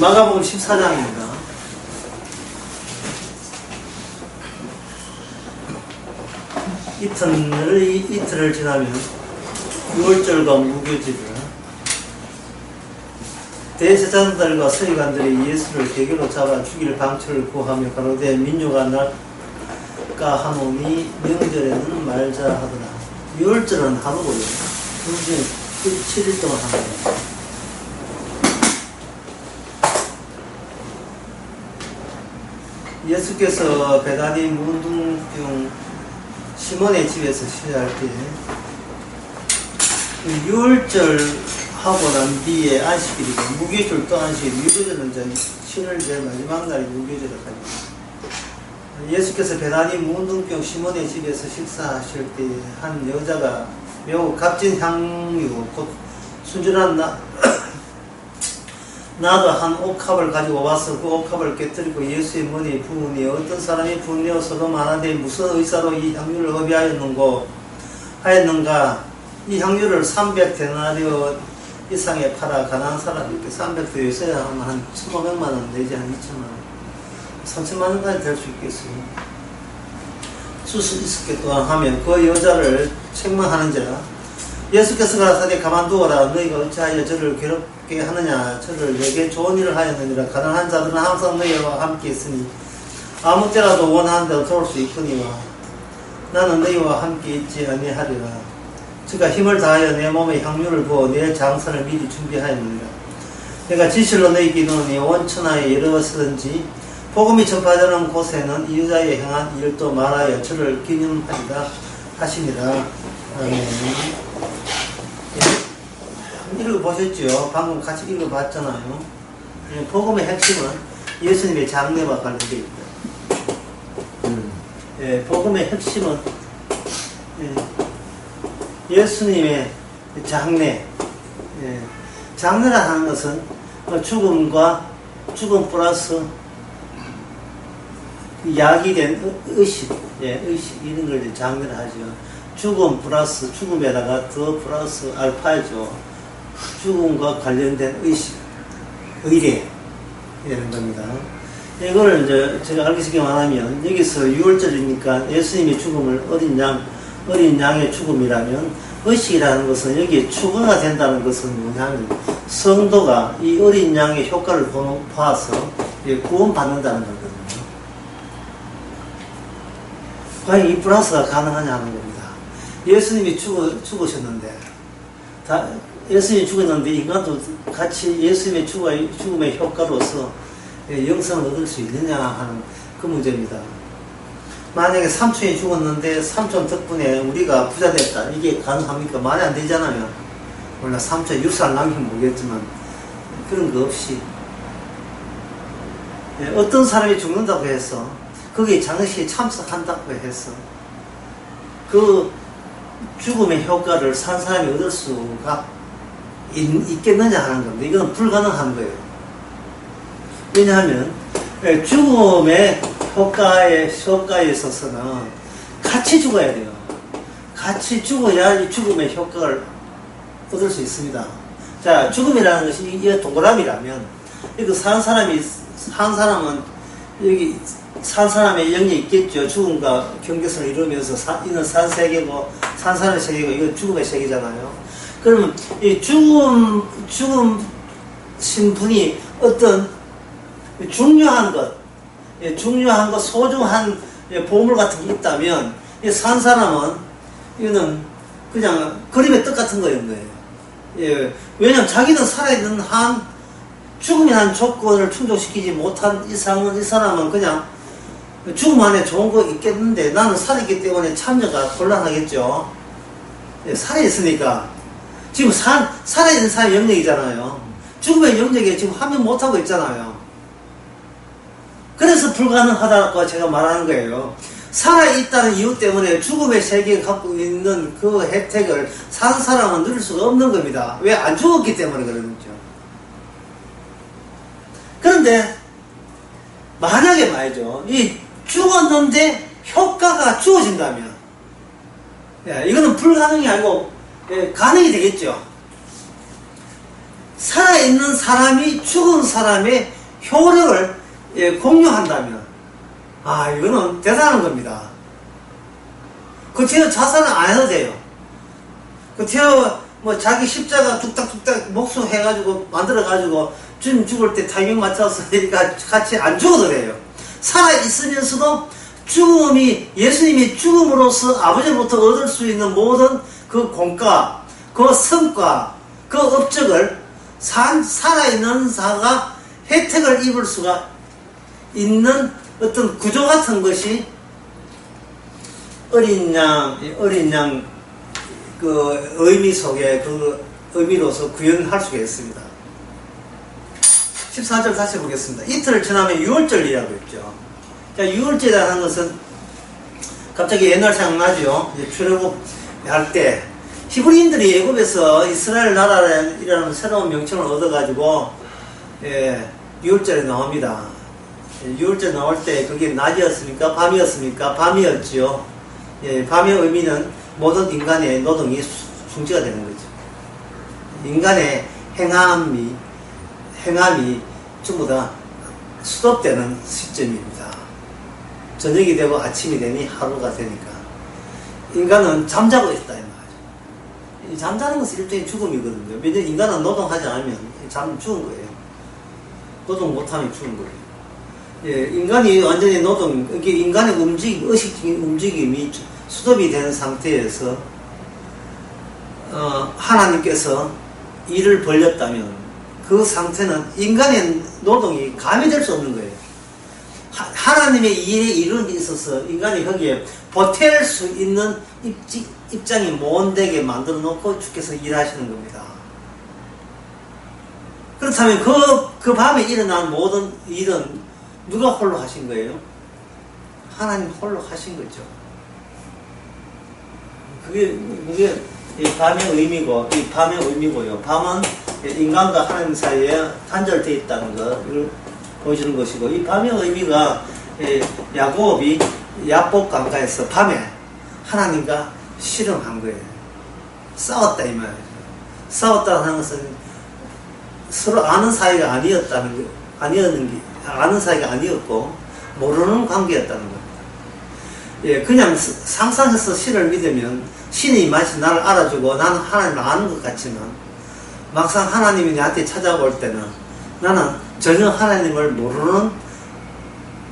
마가복음 14장입니다. 이틀을 지나면 6월절과 무교절을 대제사장들과 서기관들이 예수를 계계로 잡아 죽일 방책을 구하며 가로되 민요가 날까 하노니 명절에는 말자 하더라. 6월절은 하루고요. 그중에 7일 동안 합니다. 예수께서 베다니 문둥병 시몬의 집에서 쉬할 때 6월절 하고 난 뒤에 안식일이고 무교절 또 안식일, 무교절은 이제 7월 제일 마지막 날이 무교절을 가지고 예수께서 베다니 문둥병 시몬의 집에서 식사하실 때 한 여자가 매우 값진 향유 곧 순전한 나도 한 옥합을 가지고 와서 그 옥합을 깨뜨리고 예수의 머리에 부으니 어떤 사람이 분내어서도 말하되 무슨 의사로 이 향유를 하였는가. 이 향유를 300데나리온 이상에 팔아 가난한 사람들께 300도 요새 한 1,500만원 내지 한 2천만원 3천만원까지 될 수 있겠어요. 쓸 수 있었겠 또한 하면 그 여자를 책망하는지라. 예수께서 가라사대 가만두어라. 너희가 어찌하여 저를 괴롭게 하느냐. 저를 내게 좋은 일을 하였느니라. 가난한 자들은 항상 너희와 함께 있으니 아무 때라도 원하는 대로 도울 수 있거니와 나는 너희와 함께 있지 아니하리라. 저가 힘을 다하여 내 몸에 향유를 부어 내 장선을 미리 준비하였느니라. 내가 진실로 너희에게 이르노니 온 천하에 이르렀든지 복음이 전파되는 곳에는 이 여자의 행한 일도 말하여 저를 기념하리라 하시니라. 아멘. 읽어보셨죠? 방금 같이 읽어봤잖아요. 복음의 핵심은 예수님의 장례와 관련되어 있다. 복음의 핵심은 예수님의 장례. 장례라 하는 것은 죽음 플러스 야기된 의식, 의식 이런 걸 이제 장례를 하죠. 죽음 플러스 죽음에다가 더 플러스 알파죠. 죽음과 관련된 의식, 의례 이라는 겁니다. 이거를 이제 제가 알기 쉽게 말하면 여기서 6월절이니까 예수님의 죽음을 어린 양의 죽음이라면 의식이라는 것은 여기에 추가가 된다는 것은 뭐냐면 성도가 이 어린 양의 효과를 봐서 구원받는다는 거거든요. 과연 이 플러스가 가능하냐 하는 겁니다. 예수님이 죽으셨는데 예수님이 죽었는데 인간도 같이 예수님의 죽음의 효과로서 영생을 얻을 수 있느냐 하는 그 문제입니다. 만약에 삼촌이 죽었는데 삼촌 덕분에 우리가 부자 됐다. 이게 가능합니까? 말이 안 되잖아요. 몰라 삼촌이 유산을 남기면 모르겠지만 그런 거 없이 어떤 사람이 죽는다고 해서 거기에 장례식에 참석한다고 해서 그 죽음의 효과를 산 사람이 얻을 수가 있겠느냐 하는 겁니다. 이건 불가능한 거예요. 왜냐하면 죽음의 효과에 있어서는 같이 죽어야 돼요. 같이 죽어야 이 죽음의 효과를 얻을 수 있습니다. 자, 죽음이라는 것이 이 동그라미라면 이거 산 사람은 여기 산 사람의 영이 있겠죠. 죽음과 경계선을 이루면서 이는 산 세계고 산 사람의 세계고 이건 죽음의 세계잖아요. 그러면 이 죽음 신분이 어떤 중요한 것, 소중한 보물 같은 게 있다면 산 사람은 이거는 그냥 그림의 떡 같은 거예요. 왜냐면 자기는 살아있는 한 죽음이라는 조건을 충족시키지 못한 이상은 이 사람은 그냥 죽음 안에 좋은 거 있겠는데 나는 살아있기 때문에 참여가 곤란하겠죠. 살아있으니까 지금 살아있는 사람의 영역이잖아요. 죽음의 영역에 지금 함유 못하고 있잖아요. 그래서 불가능하다고 제가 말하는 거예요. 살아있다는 이유 때문에 죽음의 세계에 갖고 있는 그 혜택을 산 사람은 누릴 수가 없는 겁니다. 왜? 안 죽었기 때문에 그러는 거죠. 그런데 만약에 말이죠. 이 죽었는데 효과가 주어진다면 이거는 불가능이 아니고 가능이 되겠죠. 살아있는 사람이 죽은 사람의 효력을 공유한다면, 이거는 대단한 겁니다. 그렇죠. 자살은 안 해도 돼요. 그렇죠. 자기 십자가 뚝딱뚝딱 목수해가지고 만들어가지고 주님 죽을 때 타이밍 맞춰서 같이 안 죽어도 돼요. 살아있으면서도 죽음이, 예수님이 죽음으로써 아버지로부터 얻을 수 있는 모든 그 공과, 그 성과, 그 업적을 살아있는 자가 혜택을 입을 수가 있는 어떤 구조 같은 것이 어린 양 그 의미 속에 그 의미로서 구현할 수가 있습니다. 14절 다시 보겠습니다. 이틀을 지나면 유월절이라고 했죠. 자, 유월절이라는 것은 갑자기 옛날 생각나죠. 출애굽 할 때 히브리인들이 애굽에서 이스라엘 나라라는 새로운 명칭을 얻어가지고 유월절에 나옵니다. 유월절 나올 때 그게 낮이었습니까? 밤이었습니까? 밤이었죠. 밤의 의미는 모든 인간의 노동이 성취가 되는 거죠. 인간의 행함이 전부 다 스톱되는 시점입니다. 저녁이 되고 아침이 되니 하루가 되니까 인간은 잠자고 있다 이 말이죠. 이 잠자는 것은 일종의 죽음이거든요. 왜냐하면 인간은 노동하지 않으면 죽은 거예요. 노동 못하면 죽은 거예요. 인간이 완전히 인간의 의식적인 움직임이 스톱이 되는 상태에서 하나님께서 일을 벌렸다면 그 상태는 인간의 노동이 가미될 수 없는 거예요. 하나님의 일에 이룬 데 있어서 인간이 거기에 보탤 수 있는 입장이 못되게 만들어 놓고 주께서 일하시는 겁니다. 그렇다면 그 밤에 일어난 모든 일은 누가 홀로 하신 거예요? 하나님 홀로 하신 거죠. 그게 이 밤의 의미고요. 밤은 인간과 하나님 사이에 단절되어 있다는 거, 이걸 보여주는 것이고, 이 밤의 의미가 야곱이 야복 강가에서 밤에 하나님과 씨름한 거예요. 싸웠다 이 말이에요. 싸웠다는 것은 서로 아는 사이가 아는 사이가 아니었고 모르는 관계였다는 겁니다. 그냥 상상해서 신을 믿으면 신이 마치 나를 알아주고 나는 하나님을 아는 것 같지만 막상 하나님이 나한테 찾아올 때는 나는 전혀 하나님을 모르는,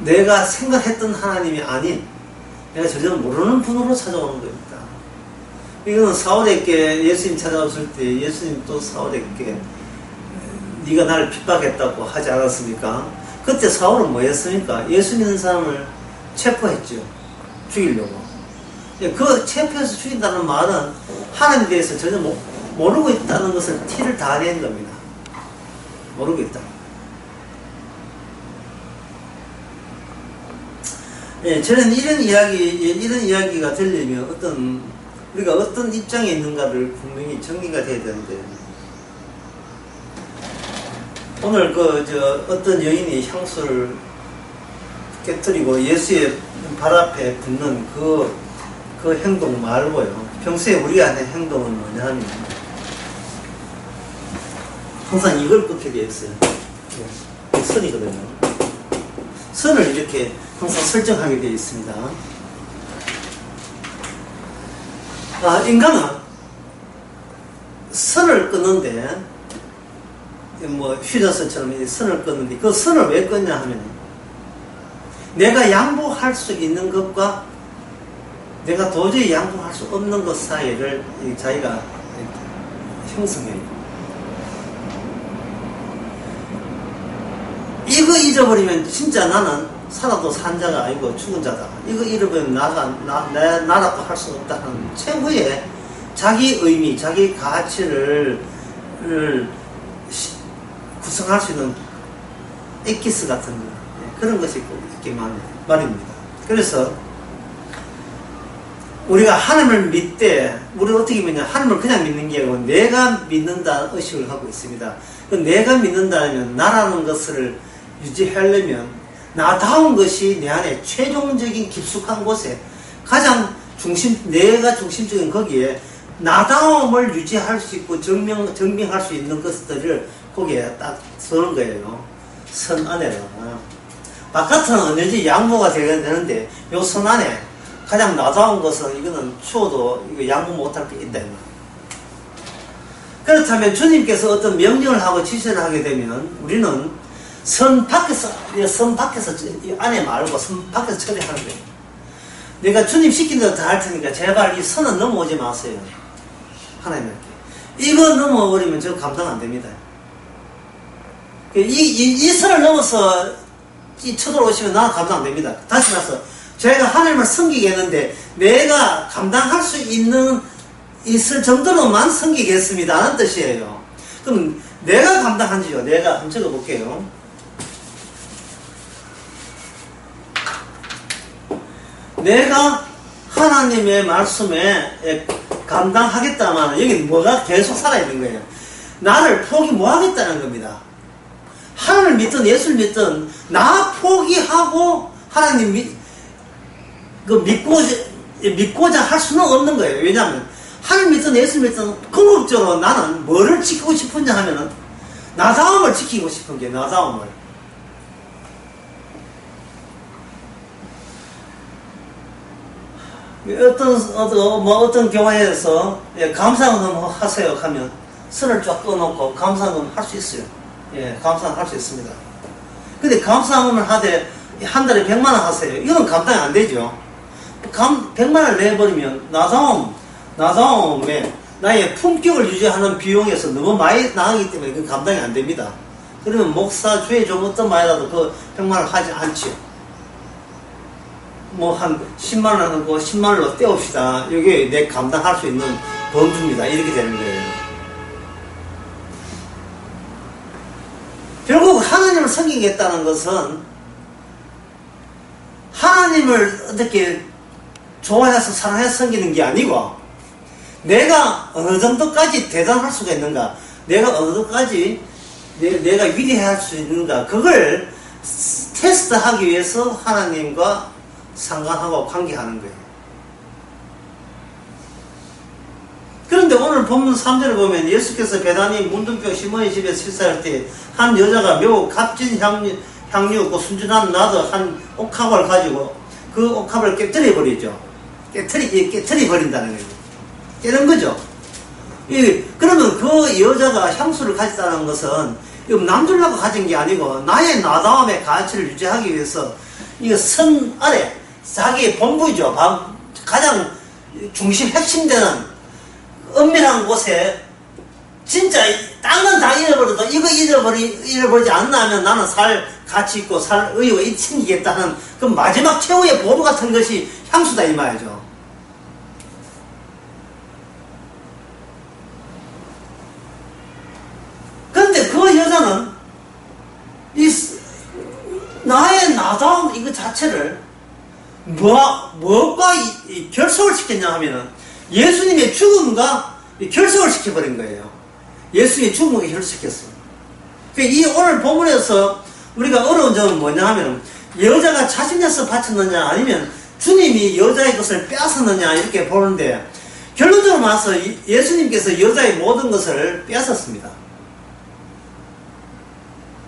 내가 생각했던 하나님이 아닌 내가 전혀 모르는 분으로 찾아오는 겁니다. 이거는 사울에게 예수님 찾아왔을 때 예수님 또 사울에게 네가 나를 핍박했다고 하지 않았습니까? 그때 사울은 뭐 했습니까? 예수 믿는 사람을 체포했죠. 죽이려고. 그 체포해서 죽인다는 말은 하나님에 대해서 전혀 모르고 있다는 것을 티를 다 낸 겁니다. 모르고 있다. 저는 이런 이야기가 되려면 우리가 어떤 입장에 있는가를 분명히 정리가 돼야 되는데, 오늘 어떤 여인이 향수를 깨뜨리고 예수의 발 앞에 붓는 그 행동 말고요. 평소에 우리가 하는 행동은 뭐냐면, 항상 이걸 꽂게 되어 있어요. 선이거든요. 선을 이렇게 항상 설정하게 되어 있습니다. 인간은 선을 끊는데, 휴전선처럼 선을 끊는데, 그 선을 왜 끊냐 하면, 내가 양보할 수 있는 것과 내가 도저히 양보할 수 없는 것 사이를 자기가 형성해요. 이거 잊어버리면 진짜 나는 살아도 산 자가 아니고 죽은 자다. 이거 잃어버리면 나라고 할 수 없다는 최후의 자기 의미, 자기 가치를 구성할 수 있는 엑기스 같은 그런 것이 꼭 있게 말입니다. 그래서 우리가 하나님을 믿되, 우리가 어떻게 믿냐, 하나님을 그냥 믿는 게 아니고 내가 믿는다는 의식을 하고 있습니다. 내가 믿는다면 나라는 것을 유지하려면 나다운 것이 내 안에 최종적인 깊숙한 곳에 가장 내가 중심적인 거기에 나다움을 유지할 수 있고 증명할 수 있는 것들을 거기에 딱 서는 거예요. 선 안에다가. 바깥은 언제든지 양보가 되는데, 요 선 안에 가장 나다운 것은 이거는 추워도 이거 양보 못할 게 있다. 그렇다면 주님께서 어떤 명령을 하고 지시를 하게 되면 우리는 선 밖에서 이 안에 말고 선 밖에서 처리하는 거예요. 내가 주님 시킨 대로 다 할 테니까 제발 이 선은 넘어오지 마세요. 하나님께. 이거 넘어버리면 저 감당 안 됩니다. 이 선을 넘어서 쳐들어오시면 나는 감당 안 됩니다. 다시 말해서 제가 하나님을 섬기겠는데 내가 감당할 수 있을 정도로만 섬기겠습니다 하는 뜻이에요. 그럼 내가 감당한지요. 내가 한번 적어볼게요. 내가 하나님의 말씀에 감당하겠다만 여기 뭐가 계속 살아있는 거예요. 나를 포기 뭐 하겠다는 겁니다. 하나님을 믿든 예수를 믿든 나 포기하고 하나님 믿고자 할 수는 없는 거예요. 왜냐하면 하나님 믿든 예수를 믿든 궁극적으로 나는 뭐를 지키고 싶은지 하면은 나다움을 지키고 싶은 게 나다움을. 어떤 교회에서 감사금 하세요 하면 선을 쫙 꺼놓고 감사금 할 수 있어요. 예, 감사금 할 수 있습니다. 근데 감사금을 하되 한 달에 100만 원 하세요. 이건 감당이 안 되죠. 100만 원을 내버리면 나다움에 나의 품격을 유지하는 비용에서 너무 많이 나가기 때문에 그 감당이 안 됩니다. 그러면 목사, 주에 좀 어떤 말이라도 그 100만 원 하지 않지요. 뭐 한 10만 원 하고 10만 원로 떼옵시다. 이게 내 감당할 수 있는 범주입니다. 이렇게 되는 거예요. 결국 하나님을 섬기겠다는 것은 하나님을 어떻게 좋아해서 사랑해서 섬기는 게 아니고 내가 어느 정도까지 대단할 수가 있는가, 내가 어느 정도까지 내가 위대할 수 있는가, 그걸 테스트하기 위해서 하나님과 상관하고 관계하는 거예요. 그런데 오늘 본문 3절을 보면 예수께서 베다니 문둥병 시몬의 집에 식사할 때 한 여자가 매우 값진 향유 없고 순진한 나도 한 옥합을 가지고 그 옥합을 깨뜨려 버리죠. 깨뜨려 버린다는 거예요. 깨는 거죠. 그러면 그 여자가 향수를 가졌다는 것은 남주려고 가진 게 아니고 나의 나다움의 가치를 유지하기 위해서 이 선 아래 자기의 본부이죠. 가장 중심 핵심되는 은밀한 곳에 진짜 땅은 다 잃어버려도 이거 잃어버리지 않나 하면 나는 살 가치 있고 살 의의가 챙기겠다는 그 마지막 최후의 보루 같은 것이 향수다 이 말이죠. 그런데 그 여자는 나의 나다움 이거 자체를 뭐가 결속을 시켰냐 하면은 예수님의 죽음과 결속을 시켜버린 거예요. 예수님의 죽음과 결속시켰어요. 이 오늘 본문에서 우리가 어려운 점은 뭐냐 하면 여자가 자신에서 바쳤느냐 아니면 주님이 여자의 것을 빼앗았느냐 이렇게 보는데 결론적으로 말해서 예수님께서 여자의 모든 것을 빼앗았습니다.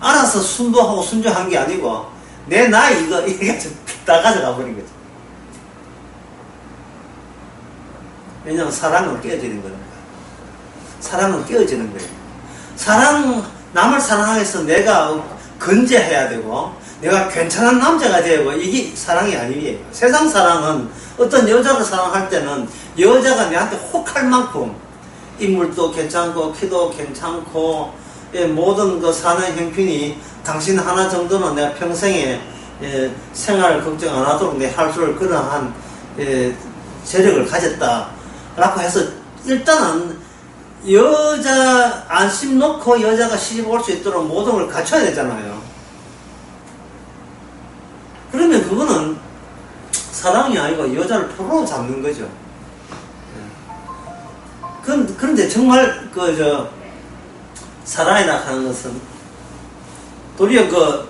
알아서 순도하고 순종한 게 아니고 내 나이 이거 다 가져가 버린 거죠. 왜냐하면 사랑은 깨어지는 거니까. 사랑은 깨어지는 거예요. 남을 사랑하기 위해서 내가 건재해야 되고 내가 괜찮은 남자가 되고 이게 사랑이 아니에요. 세상 사랑은 어떤 여자를 사랑할 때는 여자가 내한테 혹할 만큼 인물도 괜찮고 키도 괜찮고 모든 그 사는 형편이 당신 하나 정도는 내가 평생에 생활을 걱정 안 하도록 내 할 수 있을 그러한 재력을 가졌다 라고 해서 일단은 여자 안심 놓고 여자가 시집 올 수 있도록 모든 걸 갖춰야 되잖아요. 그러면 그거는 사랑이 아니고 여자를 포로로 잡는 거죠. 그런데 정말 사랑이라 하는 것은 도리어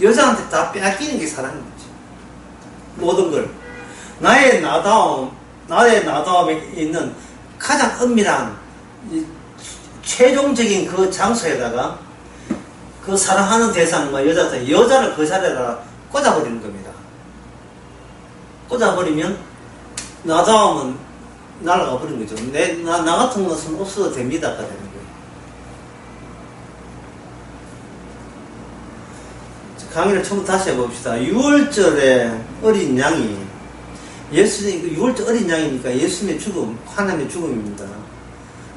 여자한테 다 빼앗기는 게 사랑인 거죠. 모든 걸. 나의 나다움에 있는 가장 은밀한 최종적인 그 장소에다가 그 사랑하는 대상, 여자를 그 자리에다 꽂아버리는 겁니다. 꽂아버리면, 나다움은 날아가 버린 거죠. 나 같은 것은 없어도 됩니다가 되는 거예요. 강의를 처음부터 다시 해봅시다. 6월절에 어린 양이, 예수님, 6월절 어린 양이니까 예수님의 죽음, 하나님의 죽음입니다.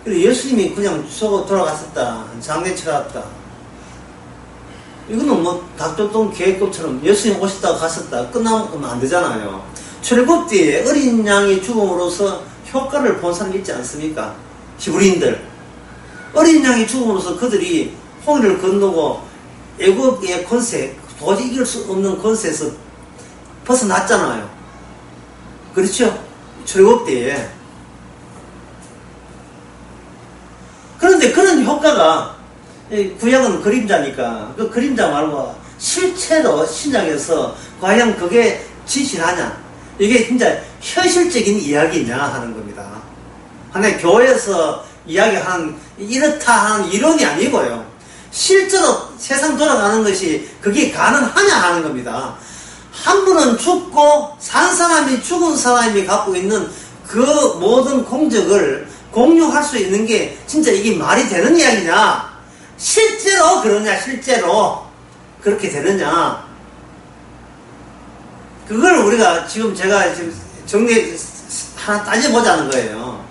그리고 예수님이 그냥 쏘고 돌아갔었다. 장례치러 갔다. 이거는 뭐 닭도동 계획법처럼 예수님 오셨다가 갔었다. 끝나면 안 되잖아요. 출애굽기에 어린 양의 죽음으로서 효과를 본 사람이 있지 않습니까? 히브리인들. 어린 양의 죽음으로서 그들이 홍해를 건너고 애굽의 권세, 도저히 이길 수 없는 권세에서 벗어났잖아요. 그렇죠? 출애굽기에. 그런데 그런 효과가, 구약은 그림자니까 그 그림자 말고 실체로 신약에서 과연 그게 진실하냐, 이게 진짜 현실적인 이야기냐 하는 겁니다. 하나의 교회에서 이야기하는 이렇다 하는 이론이 아니고요, 실제로 세상 돌아가는 것이 그게 가능하냐 하는 겁니다. 한 분은 죽고 산 사람이, 죽은 사람이 갖고 있는 그 모든 공적을 공유할 수 있는 게 진짜 이게 말이 되는 이야기냐, 실제로 그러냐, 실제로 그렇게 되느냐, 그걸 우리가 제가 지금 정리 하나 따져보자는 거예요.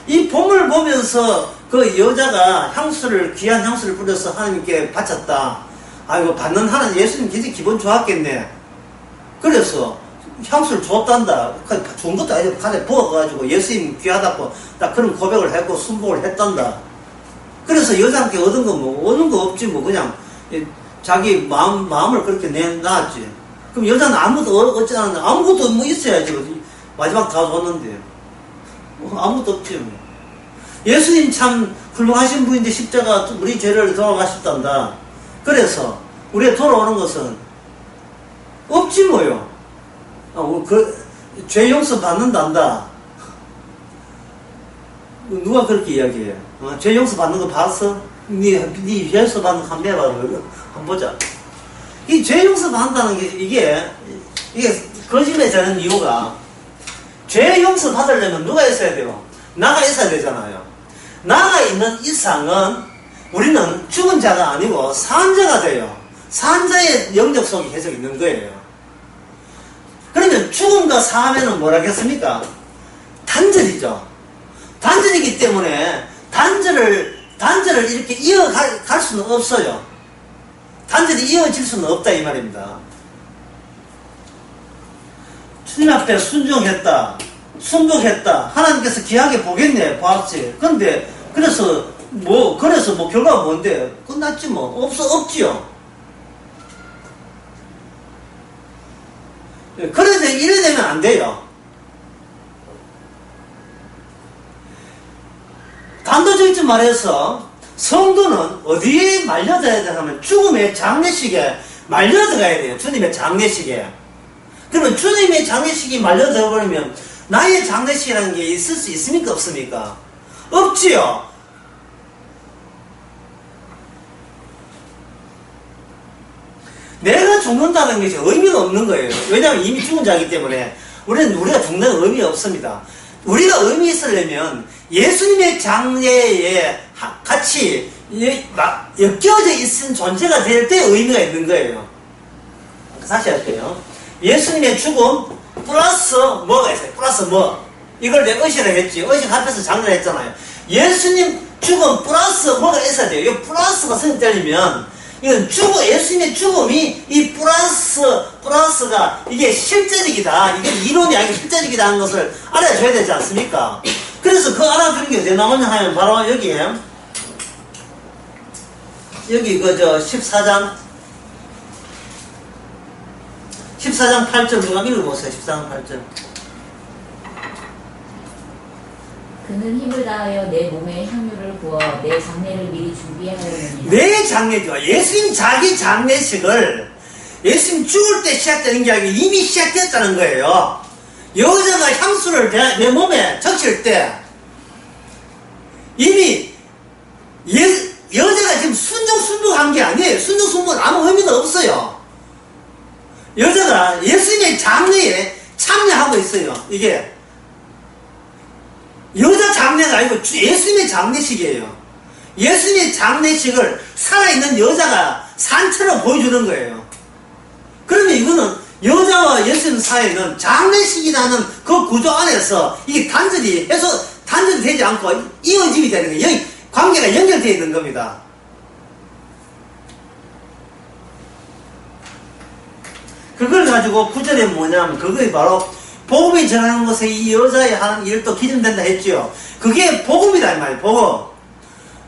이 봄을 보면서 그 여자가 귀한 향수를 뿌려서 하나님께 바쳤다. 아이고, 받는 하나님, 예수님 굉장히 기분 좋았겠네. 그래서 향수를 줬단다. 좋은 것도 아니고 간에 부어가지고 예수님 귀하다고 딱 그런 고백을 했고 순복을 했단다. 그래서 여자한테 얻은 거 뭐, 얻은 거 없지 뭐, 그냥 자기 마음을 그렇게 내놨지. 그럼 여자는 아무것도 얻지 않았는데, 아무것도 뭐 있어야지. 마지막 다 줬는데. 아무것도 없지 뭐. 예수님 참 훌륭하신 분인데 십자가 우리 죄를 돌아가셨단다. 그래서 우리가 돌아오는 것은 없지 뭐요. 죄 용서 받는단다. 누가 그렇게 이야기해? 죄 용서 받는 거 봤어? 네 용서 받는 거 한번 해봐. 한번 보자. 이 죄 용서 받는다는 게 이게 거짓말 되는 이유가, 죄 용서 받으려면 누가 있어야 돼요? 나가 있어야 되잖아요. 나가 있는 이상은 우리는 죽은 자가 아니고 산 자가 돼요. 산 자의 영적 속에 계속 있는 거예요. 그러면 죽음과 사함에는 뭐라겠습니까? 단절이죠. 단절이기 때문에 단절을 이렇게 이어갈 수는 없어요. 단절이 이어질 수는 없다 이 말입니다. 주님 앞에 순종했다, 순복했다, 하나님께서 귀하게 보겠네, 봤지. 그래서 결과가 뭔데? 끝났지 뭐. 없지요. 이래 되면 안 돼요. 단도직입 말해서 성도는 어디에 말려들어야 되냐 하면 죽음의 장례식에 말려들어가야 돼요. 주님의 장례식에. 그러면 주님의 장례식이 말려들어버리면 나의 장례식이라는 게 있을 수 있습니까? 없습니까? 없지요. 내가 죽는다는 것이 의미가 없는 거예요. 왜냐하면 이미 죽은 자이기 때문에 우리가 죽는 의미가 없습니다. 우리가 의미 있으려면 예수님의 장례에 같이 엮여져 있은 존재가 될 때 의미가 있는 거예요. 다시 할게요. 예수님의 죽음 플러스 뭐가 있어요? 플러스 뭐? 이걸 내가 의식을 했지. 의식 앞에서 장례를 했잖아요. 예수님 죽음 플러스 뭐가 있어야 돼요. 이 플러스가 성립되려면 이건 예수님의 죽음이 이 플러스가 이게 실제적이다. 이게 이론이 아니고 실제적이다 하는 것을 알아줘야 되지 않습니까? 그래서 그 알아주는 게 어디에 나오냐 하면 바로 여기 14장 8절 누가 읽어보세요. 14장 8절. 그는 힘을 다하여 내 몸에 향유를 부어 내 장례를 미리 준비하였느니라. 내 장례죠. 예수님 자기 장례식을 예수님 죽을 때 시작되는 게 아니고 이미 시작됐다는 거예요. 여자가 향수를 내 몸에 적실 때 이미 여자가 지금 순종순복한 게 아니에요. 순종순복은 아무 의미가 없어요. 여자가 예수님의 장례에 참여하고 있어요. 이게 여자 장례가 아니고 예수님의 장례식이에요. 예수님의 장례식을 살아있는 여자가 산처럼 보여주는 거예요. 그러면 이거는 여자와 예수님 사이에는 장례식이라는 그 구조 안에서 이게 단절이 되지 않고 이어짐이 되는 거예요. 관계가 연결되어 있는 겁니다. 그걸 가지고 구절에 뭐냐면 그게 바로 복음이 전하는 것에 이 여자의 하는 일도 기준된다 했죠. 그게 복음이다 이 말이에요. 복음.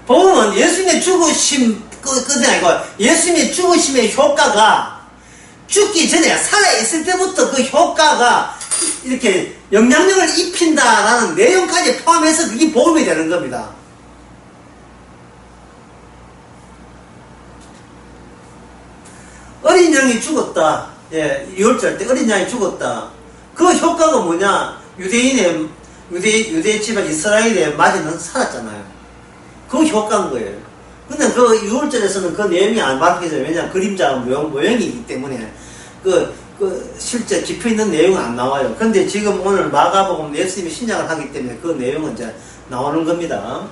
복음은 예수님의 죽으심 끝이 아니고 예수님의 죽으심의 효과가 죽기 전에 살아있을 때부터 그 효과가 이렇게 영향력을 입힌다라는 내용까지 포함해서 그게 복음이 되는 겁니다. 어린 양이 죽었다. 예, 6월절 때 어린 양이 죽었다. 그 효과가 뭐냐? 유대 집안 이스라엘의 마귀는 살았잖아요. 그 효과인 거예요. 근데 그 6월절에서는 그 내용이 안 밝혀져요. 왜냐하면 그림자 모형이기 때문에 실제 깊이 있는 내용은 안 나와요. 근데 지금 오늘 마가복음 예수님이 신약을 하기 때문에 그 내용은 이제 나오는 겁니다.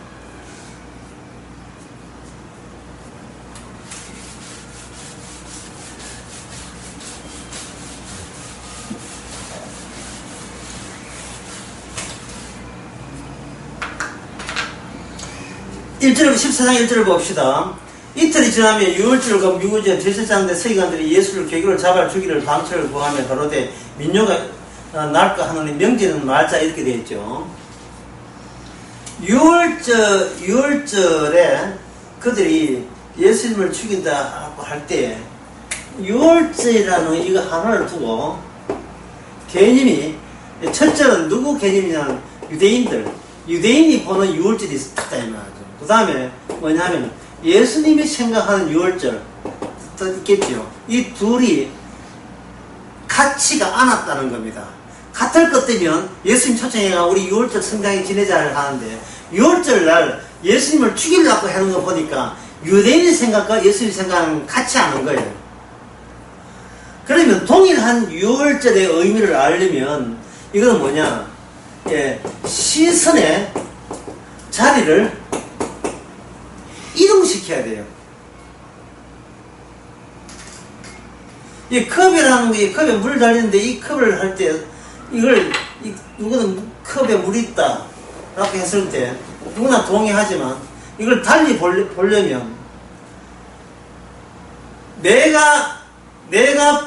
1절, 14장 1절을 봅시다. 이틀이 지나면 유월절과 미구제 제사장대 서기관들이 예수를 괴교를 잡아 주기를 방철을 구하며 가로되 민요가 날까 하느니 명제는 말자 이렇게 되어 있죠. 6월절에 그들이 예수님을 죽인다고 할 때 6월절이라는 이거 하나를 두고 개념이 첫째는 누구 개념이냐면 유대인이 보는 6월절이 있다 이 말이죠. 그 다음에 뭐냐면 예수님이 생각하는 6월절 또 있겠죠. 이 둘이 같이가 않았다는 겁니다. 같을 것 때면 예수님 초청해가 우리 6월절 성당에 지내자를 하는데 6월절 날 예수님을 죽이려고 하는 거 보니까 유대인의 생각과 예수님의 생각은 같이 하는 거예요. 그러면 동일한 6월절의 의미를 알려면 이거는 뭐냐? 예, 시선의 자리를 이동시켜야 돼요. 이 컵이라는 게 컵에 물 달리는데 이 컵을 할 때 누구는 컵에 물이 있다 라고 했을 때 누구나 동의하지만 이걸 달리 보려면 내가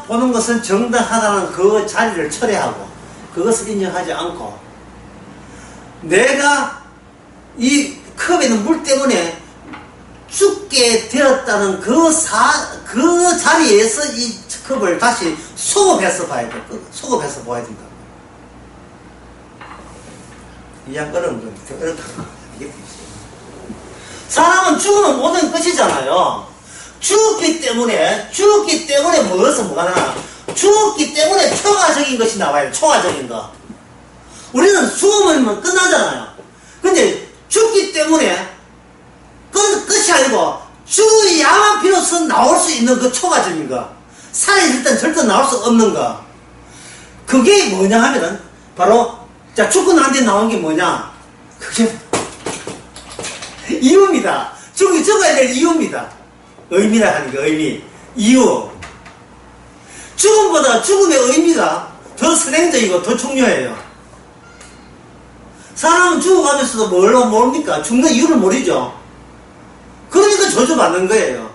보는 것은 정당하다는 그 자리를 철회하고 그것을 인정하지 않고 내가 이 컵에 있는 물 때문에 죽게 되었다는 그 자리에서 이 컵을 다시 소급해서 봐야 돼. 소급해서 봐야 된다. 이양 어려운 건 어렵다. 사람은 죽으면 모든 끝이잖아요. 죽었기 때문에 뭐가 나나? 죽었기 때문에 초과적인 것이 나와요. 초과적인 거. 우리는 죽으면 끝나잖아요. 근데 죽기 때문에 끝이 아니고 죽어야만 비로소 나올 수 있는 그 초과적인 거. 살아있을 땐 절대 나올 수 없는 거. 그게 뭐냐 하면은 바로 자 죽고 난 뒤에 나온 게 뭐냐? 그게 이유입니다. 죽어야 될 이유입니다. 의미라 하는 게 의미. 이유. 죽음보다 죽음의 의미가 더 선행적이고 더 중요해요. 사람은 죽어가면서도 뭘로 모릅니까? 죽는 이유를 모르죠. 그러니까 저주받는 거예요.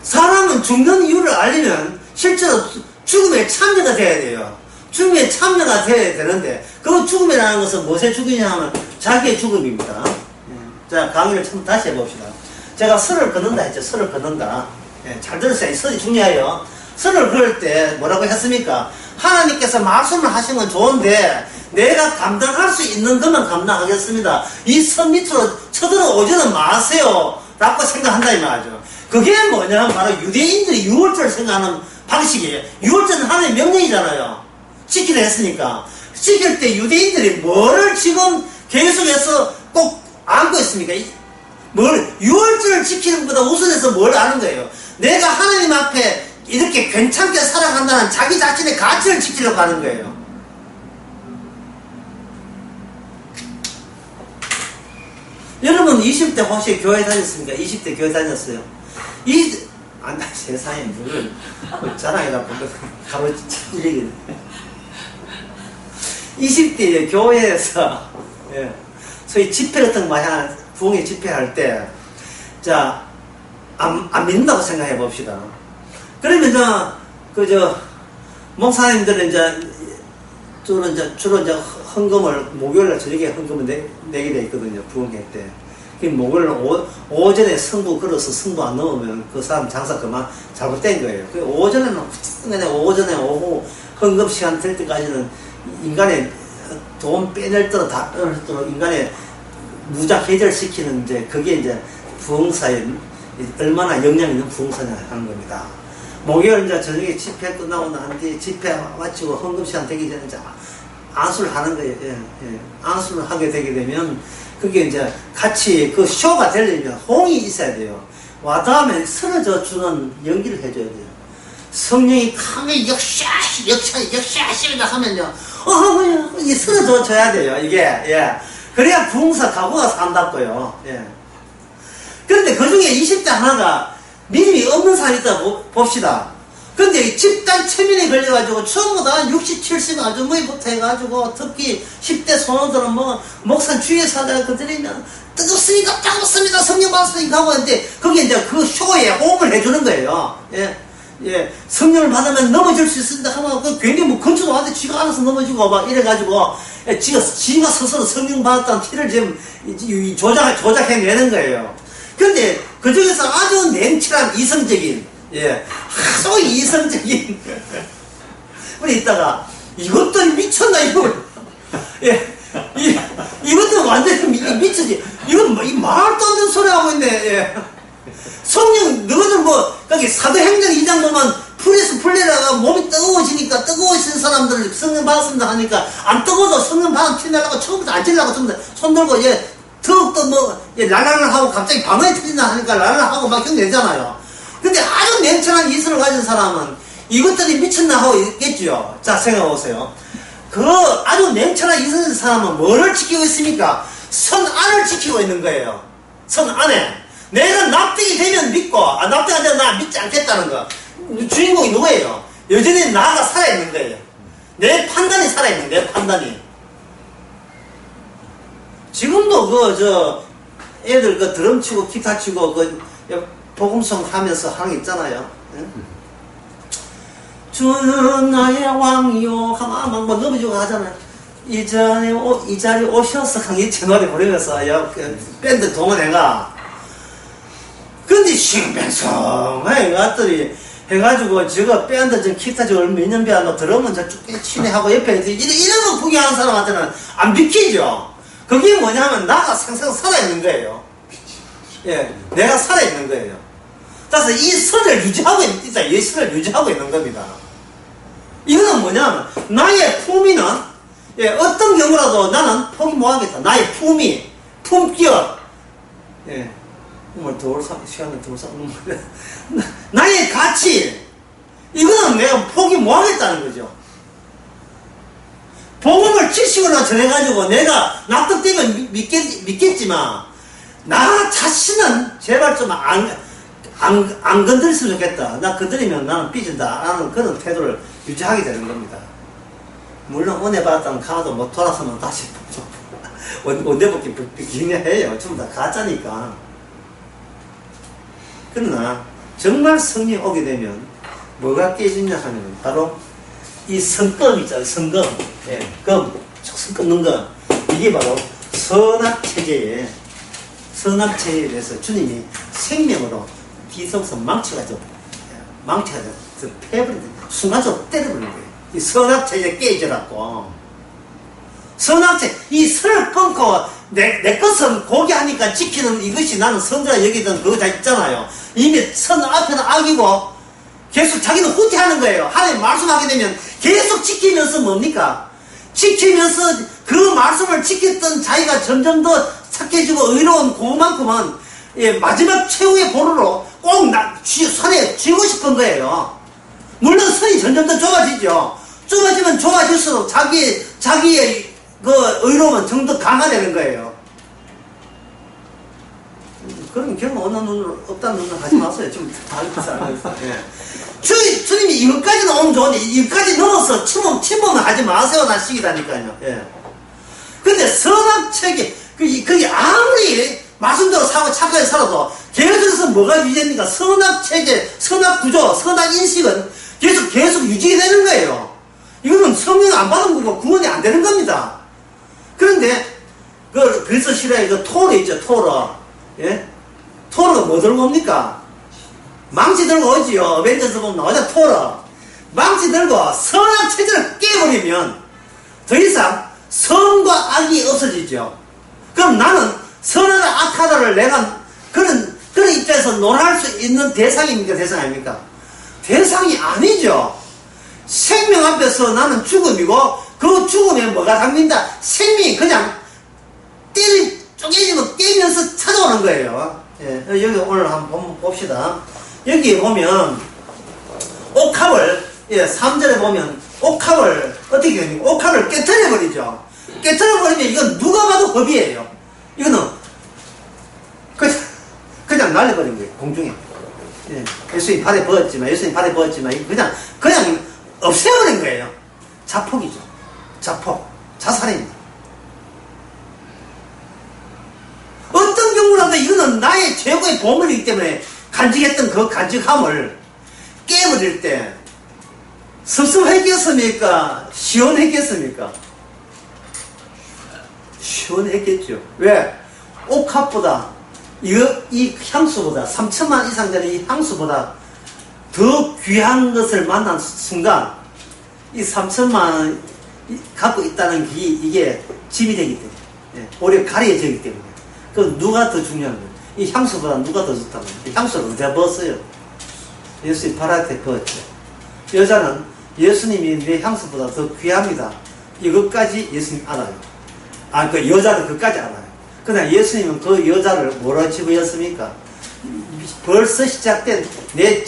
사람은 죽는 이유를 알리면 실제로 죽음에 참여가 돼야 돼요. 죽음에 참여가 돼야 되는데 그 죽음이라는 것은 무엇의 죽음이냐 하면 자기의 죽음입니다. 자, 강의를 다시 해봅시다. 제가 설을 걷는다 했죠. 설을 걷는다. 잘 들으세요. 설이 중요해요. 설을 그을 때 뭐라고 했습니까? 하나님께서 말씀을 하신 건 좋은데 내가 감당할 수 있는 것만 감당하겠습니다. 이 선 밑으로 쳐들어오지는 마세요 라고 생각한다 이 말이죠. 그게 뭐냐면 바로 유대인들이 6월절 생각하는 방식이에요. 6월절은 하나님의 명령이잖아요. 지키려 했으니까 지킬 때 유대인들이 뭐를 지금 계속해서 꼭 안고 있습니까? 유월절을 지키는 것보다 우선해서 뭘 아는 거예요? 내가 하나님 앞에 이렇게 괜찮게 살아간다는 자기 자신의 가치를 지키려고 하는 거예요. 여러분 20대 혹시 교회 다녔습니까? 20대 교회 다녔어요? 나 세상에 뭘 자랑해라 보면 바로 얘기네. 20대 교회에서 소위 집회 같은 거 하나 부흥회 집회할 때 안 믿는다고 생각해 봅시다. 그러면 목사님들은 주로 헌금을 목요일날 저녁에 헌금을 내게 돼 있거든요. 부흥회 때. 목요일 오전에 성부 걸어서 성부 안 넣으면 그 사람 장사 그만 잘못된 거예요. 오전에 오후 헌금 시간 될 때까지는 인간의 돈 빼낼 때로 다 빼낼 때로 인간의 무작 해결시키는 그게 부흥사에 얼마나 영향 있는 부흥사냐 하는 겁니다. 목요일 저녁에 집회 끝나고 난 뒤에 집회 마치고 헌금 시간 되기 전에 안수를 하는 거예요. 안수를 하게 되게 되면 그게 같이 그 쇼가 되려면 호응이 있어야 돼요. 와 다음에 쓰러져 주는 연기를 해줘야 돼요. 성령이 강하게 역샤시다 하면요. 쓰러져 줘야 돼요. 이게 그래야 부흥사 가구가 산답고요. 그런데 그 중에 20대 하나가 믿음이 없는 사람이 있다 봅시다. 근데 집단 체면에 걸려가지고 전부 다 60, 70 아주머니부터 해가지고 특히 10대 소년들은 목사 주위에 살다가 그들이면 뜨겁습니다, 따갑습니다, 성령 받았으니까 하고 하는데 그게 그 쇼에 호응을 해주는 거예요. 성령을 받으면 넘어질 수 있습니다 하면 괜히 건축도 하는데 지가 알아서 넘어지고 막 이래가지고 지가 스스로 성령 받았다는 티를 지금 조작해내는 거예요. 근데 그 중에서 아주 냉철한 이성적인 아주 이성적인 우리 있다가 이것들이 미쳤나 이거 이것들 완전히 미쳤지 이건 이 말도 안 되는 소리 하고 있네. 성령 너희들 거기 사도행전 2장 보면 프레스 풀리다가 몸이 뜨거워지니까 뜨거워진 사람들 성령 받았습니다 하니까 안 뜨거워도 성령 받은 티 나려고 처음부터 앉으려고 손 들고 더욱더 랄랄 하고 갑자기 방언이 터진다 하니까 랄랄 하고 막 흉내잖아요. 근데 아주 냉철한 이성을 가진 사람은 이것들이 미쳤나 하고 있겠죠. 자, 생각해보세요. 그 아주 냉철한 이성을 가진 사람은 뭐를 지키고 있습니까? 선 안을 지키고 있는 거예요. 선 안에. 내가 납득이 되면 믿고, 납득 안 되면 나 믿지 않겠다는 거. 주인공이 누구예요? 여전히 나가 살아있는 거예요. 내 판단이 살아있는 거예요, 판단이. 지금도 애들 드럼 치고 기타 치고 복음송 하면서 하는 게 있잖아요. 주는 나의 왕이요 하면 막 넘어지고 하잖아요. 이 자리에 오셔서 강희철 노래 부르면서 밴드 동원해가. 근데 싱뱅성하게 갔더니 해가지고 저거 밴드 기타 몇 년 배웠노 드럼은 쭉 치네 하고 옆에 이런 거 구경하는 사람한테는 안 비키죠. 그게 뭐냐면 나가 생생 살아있는 거예요. 내가 살아있는 거예요. 따라서 이 선을 유지하고 이 선을 유지하고 있는 겁니다. 이거는 뭐냐면 나의 품위는 어떤 경우라도 나는 포기 못하겠다. 나의 품격 시간을 나의 가치 이거는 내가 포기 못하겠다는 거죠. 복음을 지식으로 전해가지고 내가 납득되면 믿겠지만 나 자신은 제발 좀 안 건드렸으면 좋겠다. 나 건드리면 나는 삐진다 라는 그런 태도를 유지하게 되는 겁니다. 물론 은혜 받았다는 가도 못 돌아서면 다시 언제 복귀 비기해요. 전부 다 가짜니까. 그러나 정말 성령이 오게 되면 뭐가 깨지냐 하면 바로 이 성금 있잖아요. 성금. 성 끊는 거. 이게 바로 선악체제에 대해서 주님이 생명으로 비성성 망쳐가지고 패버리는 순간적으로 때려버리는 거예요. 이 선악체제 깨져갖고. 이 선을 끊고 내 것은 고귀하니까 지키는 이것이 나는 선이라 여기던 그거 다 있잖아요. 이미 선 앞에는 악이고 계속 자기는 후퇴하는 거예요. 하나님 말씀하게 되면 계속 지키면서 뭡니까? 지키면서 그 말씀을 지켰던 자기가 점점 더 착해지고 의로운 그만큼은 예, 마지막 최후의 보루로 꼭 손에 쥐고 싶은 거예요. 물론 선이 점점 더 좁아지죠. 좁아지면 좁아질수록 자기의 그 의로움은 정도 강화되는 거예요. 그럼 결국 어느 눈으로 없다는 눈으로 하지 마세요. 좀 다르게 예. 주님이 이것까지 넣으면 좋은데 이것까지 넣어서 침범을 하지 마세요. 나 시기다니까요. 예. 근데 선악체계 그게 아무리 말씀대로 사고 착하게 살아도 계속해서 뭐가 유지됩니까? 선악체계, 선악구조, 선악인식은 계속 유지가 되는 거예요. 이거는 성령 안 받은 거고 구원이 안 되는 겁니다. 그런데 그래서 싫어요. 그 토르 있죠. 토르. 예? 토르가 뭐 들고 옵니까? 망치 들고 오지요. 어벤져스 보면 나오잖아. 토르. 망치 들고 선악체제를 깨버리면 더 이상 선과 악이 없어지죠. 그럼 나는 선하다 악하다를 내가 그런 입장에서 논할 수 있는 대상입니까? 대상 아닙니까? 대상이 아니죠. 생명 앞에서 나는 죽음이고 그 죽음에 뭐가 담긴다? 생명이 그냥 쪼개지면 깨면서 찾아오는 거예요. 예, 여기 오늘 한번 봅시다. 여기 보면 옥합을 3절에 보면 옥합을 어떻게 됩니까? 옥합을 깨트려버리죠. 깨트려버리면 이건 누가 봐도 법이에요. 이거는 그냥 날려버린 거예요. 공중에. 예, 예수님 발에 부었지만 그냥 없애버린 거예요. 자폭이죠. 자폭. 자살입니다. 어떤 경우라도 이거는 나의 최고의 보물이기 때문에 간직했던 그 간직함을 깨버릴 때 섭섭했겠습니까? 시원했겠습니까? 시원했겠죠. 왜? 옥합보다 이 향수보다 3천만 이상 되는 이 향수보다 더 귀한 것을 만난 순간 이 3천만 갖고 있다는 이게 짐이 되기 때문에 오히려 가려지기 때문에 그 누가 더 중요한 거예요? 이 향수보다 누가 더 좋다고 이 향수를 언제 벗어요? 예수님 발한테 벗었죠. 여자는 예수님이 내 향수보다 더 귀합니다. 이것까지 예수님 알아요. 그 여자는 그까지 알아요. 그러나 예수님은 그 여자를 뭐로 집으셨습니까? 벌써 시작된 내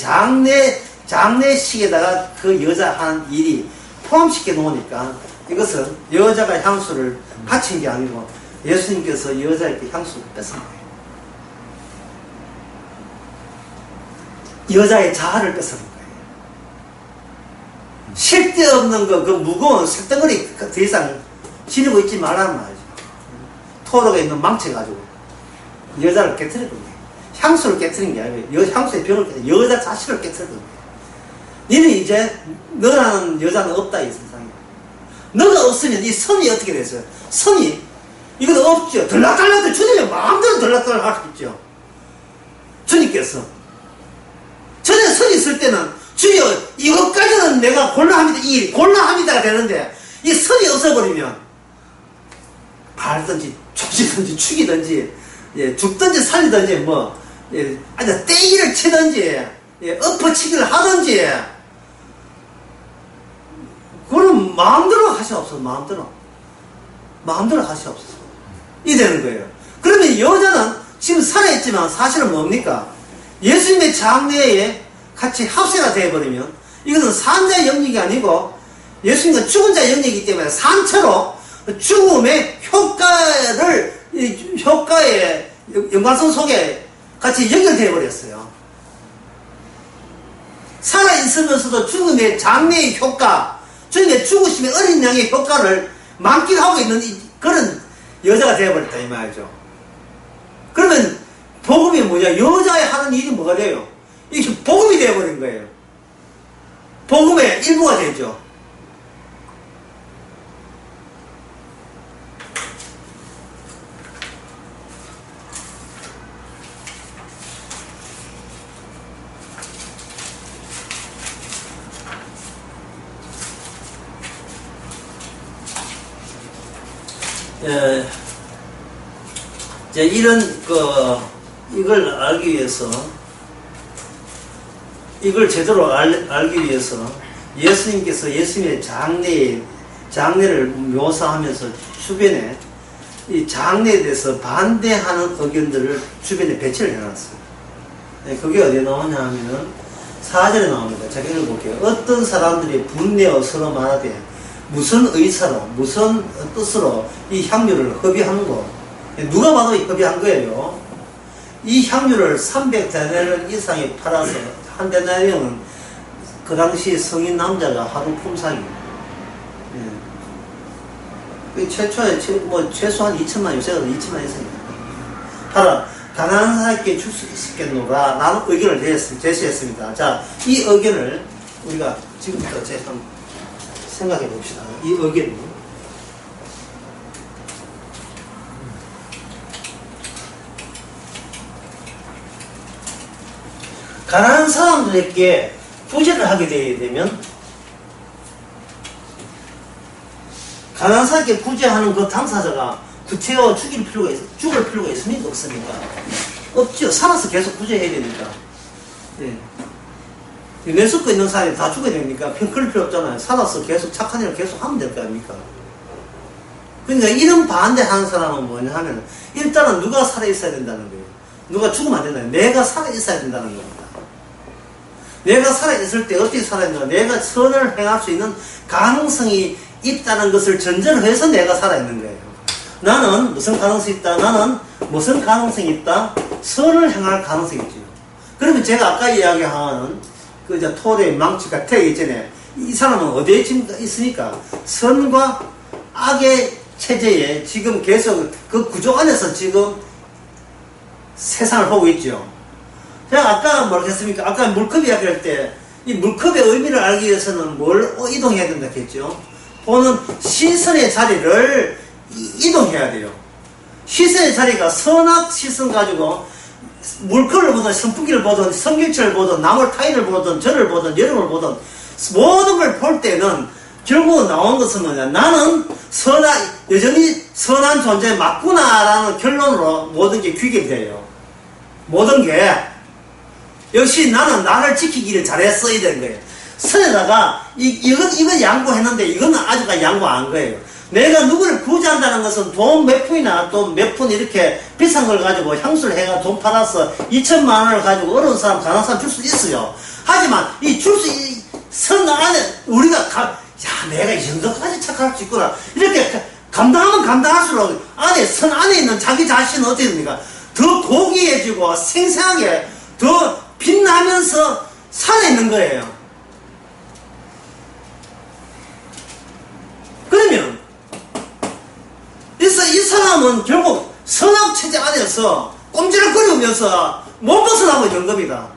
장례식에다가 그 여자 한 일이 포함시켜 놓으니까 이것은 여자가 향수를 바친 게 아니고 예수님께서 여자에게 향수를 뺏은 거예요. 여자의 자아를 뺏은 거예요. 쓸데없는 그 무거운 색덩어리 더 이상 지니고 있지 말라는 말이죠. 토로가 있는 망치 가지고 여자를 깨트릴 겁니다. 향수를 깨트린 게 아니고 향수의 병을 깨트린 여자 자신을 깨트릴 겁니다. 너는 이제 너라는 여자는 없다 이 세상에. 너가 없으면 이 선이 어떻게 됐어요? 선이 이건 없죠. 들락달락 주님의 마음대로 들락달락 할 수 있죠. 주님께서 전에 선이 있을 때는 주여 이것까지는 내가 곤란합니다. 이 곤란합니다가 되는데 이 선이 없어버리면 발든지 죽이든지 죽이든지 죽든지 살리든지 아니 떼기를 치든지 엎어치기를 하든지 그럼 마음대로 하시옵소서. 마음대로 하시옵소서. 이 되는 거예요. 그러면 여자는 지금 살아있지만 사실은 뭡니까? 예수님의 장례에 같이 합세가 되어버리면 이것은 산자의 영역이 아니고 예수님은 죽은 자의 영역이기 때문에 산채로 죽음의 효과의 연관성 속에 같이 연결되어 버렸어요. 살아있으면서도 죽음의 장례의 효과, 주님의 죽으심의 어린 양의 효과를 만끽하고 있는 그런 여자가 되어버렸다 이 말이죠. 그러면 복음이 뭐냐? 여자의 하는 일이 뭐가 돼요? 이게 복음이 되어버린 거예요. 복음의 일부가 되죠. 이걸 알기 위해서, 이걸 제대로 알기 위해서 예수님께서 예수님의 장례에 장례를 묘사하면서 주변에 이 장례에 대해서 반대하는 의견들을 주변에 배치를 해놨어요. 그게 어디에 나오냐 하면은 4절에 나옵니다. 제가 읽어볼게요. 어떤 사람들이 분내어 서로 말하되 무슨 의사로 무슨 뜻으로 이 향유를 허비하는 거. 누가 봐도 협의한 거예요. 이 향유를 300데나리온 이상에 팔아서 한 데나리온은 그 당시 성인 남자가 하루 품삯이에요. 예. 최초에 최소한 2천만 요새가 2천만 이상입니다. 팔아 가난한 사람께 줄 수 있겠노라 라는 의견을 제시했습니다. 자, 이 의견을 우리가 지금부터 한번 생각해 봅시다. 이 의견을 가난한 사람들에게 구제를 하게 되면 가난한 사람에게 구제하는 그 당사자가 구태여 죽을 필요가 있습니까? 없습니까? 없죠. 살아서 계속 구제해야 되니까. 예. 뇌 썩고 있는 사람이 다 죽어야 되니까 그럴 필요 없잖아요. 살아서 계속 착한 일을 계속 하면 될 거 아닙니까? 그러니까 이런 반대하는 사람은 뭐냐 하면 일단은 누가 살아있어야 된다는 거예요. 누가 죽으면 안 된다는 거예요. 내가 살아있어야 된다는 겁니다. 내가 살아있을 때 어떻게 살아야 되나? 내가 선을 행할 수 있는 가능성이 있다는 것을 전제로 해서 내가 살아있는 거예요. 나는 무슨 가능성이 있다? 나는 무슨 가능성이 있다? 선을 행할 가능성이 있죠. 그러면 제가 아까 이야기한 그 토르의 망치가 태기 전에 이 사람은 어디에 지금 있으니까 선과 악의 체제에 지금 계속 그 구조 안에서 지금 세상을 보고 있죠. 제가 아까 뭐라고 했습니까? 아까 물컵 이야기할 때 이 물컵의 의미를 알기 위해서는 뭘 이동해야 된다 했죠? 보는 시선의 자리를 이동해야 돼요. 시선의 자리가 선악 시선 가지고 물컵을 보든 선풍기를 보든 성경책을 보든 나물 타인을 보든 저를 보든 여름을 보든 모든 걸 볼 때는 결국 나온 것은 뭐냐? 나는 여전히 선한 존재에 맞구나라는 결론으로 모든 게 귀결이 돼요. 모든 게 역시 나는 나를 지키기를 잘했어야 되는 거예요. 선에다가 이건 양보했는데 이거는 아직까지 양보 안 한 거예요. 내가 누구를 구제한다는 것은 돈 몇 푼이나 또 몇 푼 이렇게 비싼 걸 가지고 향수를 해가 돈 팔아서 2천만 원을 가지고 어려운 사람 가난한 사람 줄 수 있어요. 하지만 이 선 안에 우리가 내가 이 정도까지 착할 수 있구나 이렇게 감당하면 감당할수록 선 안에 있는 자기 자신은 어떻게 됩니까? 더 고귀해지고 생생하게 더 빛나면서 살아있는 거예요. 그러면 이 사람은 결국 선악체제 안에서 꼼지락거리면서 못 벗어나고 있는 겁니다.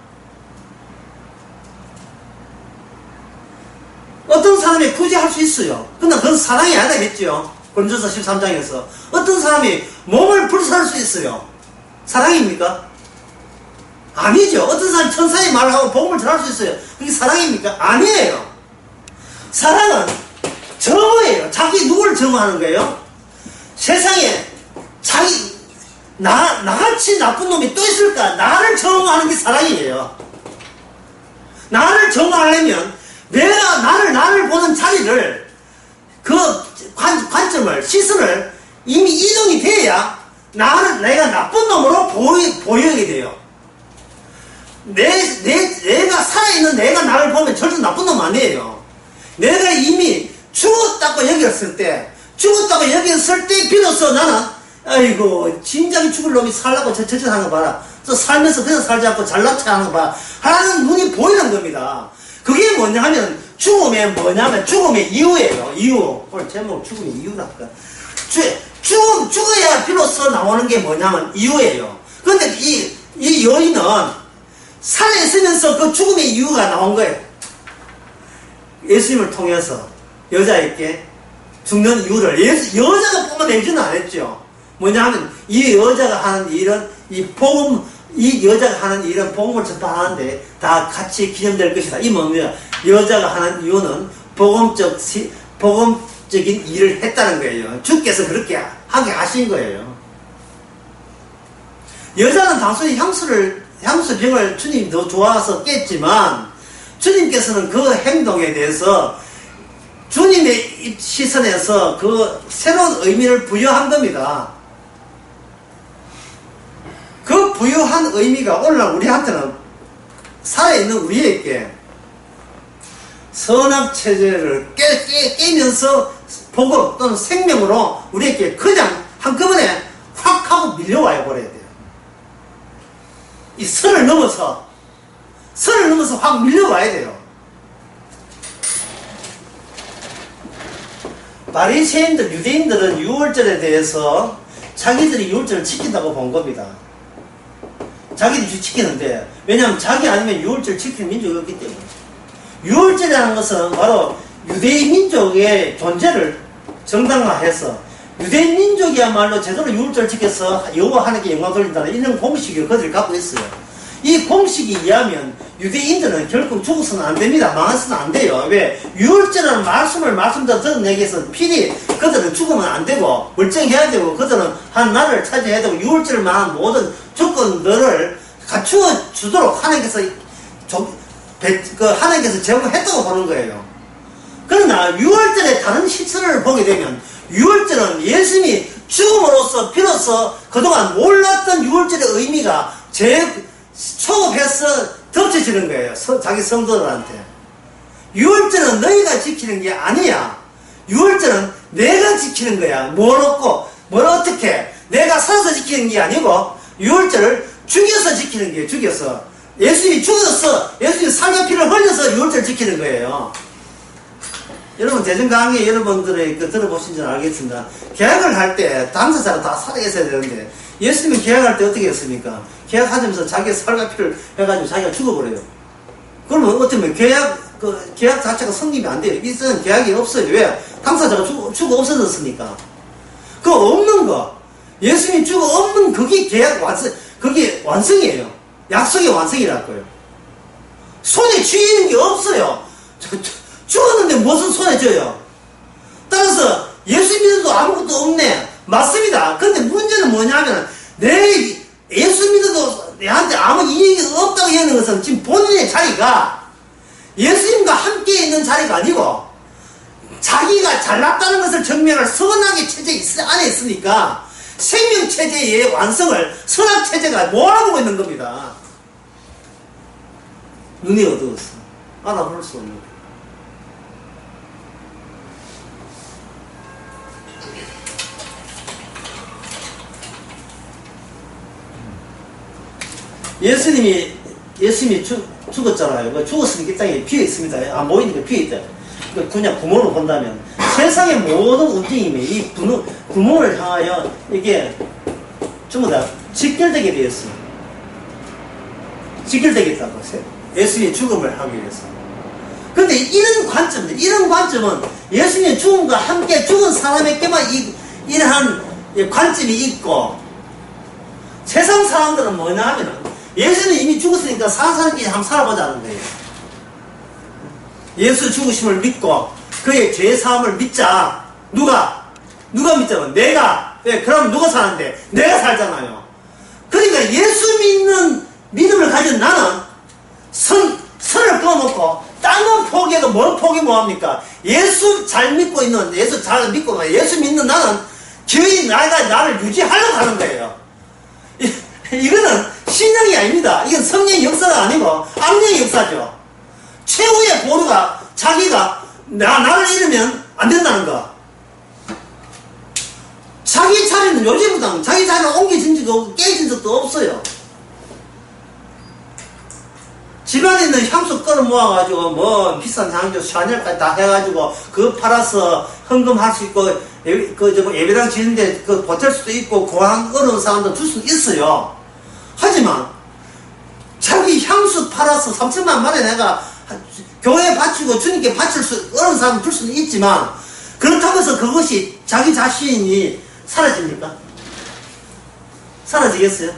어떤 사람이 구제할 수 있어요. 근데 그건 사랑이 아니다 했죠. 권조서 13장에서 어떤 사람이 몸을 불살할 수 있어요. 사랑입니까? 아니죠. 어떤 사람이 천사의 말을 하고 복음을 전할 수 있어요. 그게 사랑입니까? 아니에요. 사랑은 정의예요. 자기 누구를 정의하는 거예요? 세상에 나같이 나쁜 놈이 또 있을까? 나를 정의하는 게 사랑이에요. 나를 정의하려면 나를 보는 자리를 그 관점을 시선을 이미 이동이 돼야 내가 나쁜 놈으로 보이게 돼요. 내가 살아있는 내가 나를 보면 절대 나쁜 놈 아니에요. 내가 이미 죽었다고 여겼을 때 비로소 나는 아이고 진작에 죽을 놈이 살라고 저저 하는 거 봐라. 또 살면서 그냥 살지 않고 잘났지 하는 거 봐. 하는 눈이 보이는 겁니다. 그게 뭐냐 하면 죽음의 이유예요. 이유. 오늘 제목 죽음의 이유랄까. 죽어야 비로소 나오는 게 뭐냐면 이유예요. 그런데 이 여인은 살아있으면서 그 죽음의 이유가 나온 거예요. 예수님을 통해서 여자에게 죽는 이유를 여자가 뿜어내지는 않았죠. 뭐냐 하면 이 여자가 하는 일은 이 여자가 하는 일은 복음을 전파하는데 다 같이 기념될 것이다. 이 뭡니까? 여자가 하는 이유는 복음적인 일을 했다는 거예요. 주께서 그렇게 하게 하신 거예요. 여자는 단순히 향수병을 주님이 더 좋아서 깼지만 주님께서는 그 행동에 대해서 주님의 시선에서 그 새로운 의미를 부여한 겁니다. 그 부여한 의미가 오늘날 우리한테는 살아있는 우리에게 선악체제를 깨면서 복음 또는 생명으로 우리에게 그냥 한꺼번에 확 하고 밀려와야 버려야 돼요. 이 선을 넘어서 확 밀려와야 돼요. 바리새인들, 유대인들은 유월절에 대해서 자기들이 유월절을 지킨다고 본 겁니다. 자기들이 지키는데, 왜냐하면 자기 아니면 유월절 지키는 민족이 없기 때문에. 유월절이라는 것은 바로 유대인 민족의 존재를 정당화해서 유대인 민족이야말로 제대로 유월절을 지켜서 여호와 하나님께 영광 돌린다는 이런 공식을 그들이 갖고 있어요. 이 공식에 의하면 유대인들은 결국 죽어서는 안 됩니다. 망해서는 안 돼요. 왜? 유월절이라는 말씀대로 들은 내게서 필히 그들은 죽으면 안 되고 멀쩡해야 되고 그들은 한 날을 차지해야 되고 유월절을 망한 모든 조건들을 갖추어 주도록 하나님께서 하나님께서 제공했다고 보는 거예요. 그러나 유월절의 다른 시선을 보게 되면 유월절은 예수님이 죽음으로써 비로소 그동안 몰랐던 유월절의 의미가 초급해서 덮쳐지는 거예요. 자기 성도들한테. 유월절은 너희가 지키는 게 아니야. 유월절은 내가 지키는 거야. 뭘 어떻게 내가 살아서 지키는 게 아니고 유월절을 죽여서 지키는 게 죽여서 예수님이 죽어서 예수님이 살과 피를 흘려서 유월절 지키는 거예요. 여러분 대전 강의 여러분들의 들어보신 줄 알겠습니다. 계약을 할 때 당사자가 다 살아계셔야 되는데 예수님은 계약할 때 어떻게 했습니까? 계약하면서 자기의 살과 피를 해가지고 자기가 죽어버려요. 그러면 어쩌면 계약 자체가 성립이 안 돼요. 이때는 계약이 없어요. 왜? 당사자가 죽어 없어졌으니까. 그 없는 거. 예수님이 죽어 없는 그게 그게 완성이에요. 약속의 완성이랄 거예요. 손에 쥐이는 게 없어요. 죽었는데 무슨 손에 쥐어요? 따라서 예수 믿어도 아무것도 없네. 맞습니다. 근데 문제는 뭐냐면 예수 믿어도 내한테 아무 이익이 없다고 하는 것은 지금 본인의 자리가 예수님과 함께 있는 자리가 아니고 자기가 잘났다는 것을 증명할 선악의 체제 안에 있으니까 생명체제의 완성을 선악체제가 몰아보고 있는 겁니다. 눈이 어두웠어. 알아볼 수 없는 거예요. 예수님이 죽었잖아요. 죽었으니까 이 땅에 비어 있습니다. 안 보이니까 비어 있다. 그냥 구멍을 본다면 세상의 모든 움직임이 이 구멍을 향하여 이게 전부 다 직결되게 되었어요. 직결되겠다고 예수님의 죽음을 하기 위해서. 근데 이런 관점은 예수님의 죽음과 함께 죽은 사람에게만 이러한 관점이 있고 세상 사람들은 뭐냐 하면은 예수는 이미 죽었으니까 사람끼리 한번 살아보자는 거예요. 예수 죽으심을 믿고 그의 죄사함을 믿자. 누가 믿자면 내가. 왜? 그럼 누가 사는데? 내가 살잖아요. 그러니까 예수 믿는 믿음을 가진 나는 선을 꺼놓고 딴 건 포기해도 뭘 포기 뭐합니까? 예수 잘 믿고 예수 믿는 나는 기어이 나를 유지하려고 하는 거예요. 이거는 신령이 아닙니다. 이건 성령의 역사가 아니고 악령의 역사죠. 최후의 보루가 자기가 나를 잃으면 안 된다는 거. 자기 자리는 요즘보다는 자기 자리를 옮겨진 적도 없고 깨진 적도 없어요. 집안에 있는 향수 끌어 모아가지고 뭐 비싼 향수 샤넬까지 다 해가지고 그거 팔아서 헌금할 수 있고 예배당 지는데 그 보탤 수도 있고 고향 어려운 사람들 줄 수는 있어요. 하지만 자기 향수 팔아서 3천만 마련해가 교회에 바치고 주님께 바칠 수 어려운 사람 줄 수는 있지만 그렇다고 해서 그것이 자기 자신이 사라집니까? 사라지겠어요?